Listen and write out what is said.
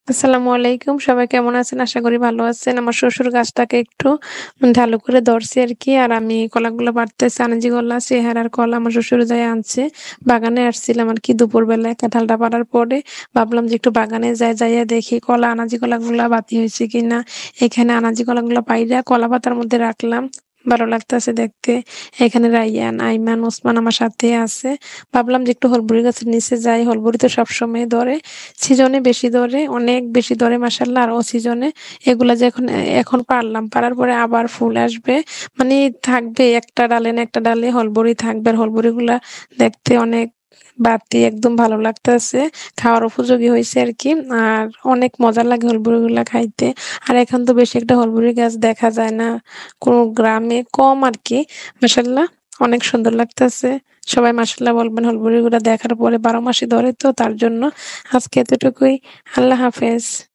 আসসালামু আলাইকুম। সবাই কেমন আছেন? আশা করি ভালো আছেন। আমার শ্বশুর গাছটাকে একটু ঢালু করে ধরছি আরকি। আর আমি কলাগুলো পাড়তেছি। আনাজি কলা, চেহারার কলা আমার শ্বশুর যাইয়া আনছে। বাগানে আসছিলাম আরকি দুপুরবেলায়। কাঁঠালটা পাড়ার পরে ভাবলাম যে একটু বাগানে যাইয়া দেখি আনাজি কলাগুলা বাতি হইছে কিনা। এখানে আনাজি কলাগুলা পাইড়া কলা পাতার মধ্যে রাখলাম। ভালো লাগতাছে দেখতে। এখানে রায়হান, আইমান, ওসমান আমার সাথে আছে। ভাবলাম যে একটু হলবুরি গাছের নিচে যাই। হলবুরি তো সবসময় ধরে। সিজনে বেশি ধরে, অনেক বেশি ধরে মাশাআল্লাহ। আর অসিজনে এগুলা যে এখন পারলাম, পারার পরে আবার ফুল আসবে। মানে থাকবে একটা ডালে না একটা ডালে হলবরি থাকবে। আর হলবরিগুলা দেখতে অনেক বাড়তি একদম ভালো লাগতেছে। খাওয়ার উপযোগী হয়েছে আরকি। আর অনেক মজা লাগে হলবরিগুলা খাইতে। আর এখন তো বেশি একটা হলবরি গাছ দেখা যায় না। কোনো গ্রামে কম আরকি। মাশাআল্লাহ অনেক সুন্দর লাগতেছে। সবাই মাশাআল্লাহ বলবেন হলবরিগুলা দেখার পরে ১২ মাসই ধরে তো তার জন্য। আজকে এতটুকুই। আল্লাহ হাফেজ।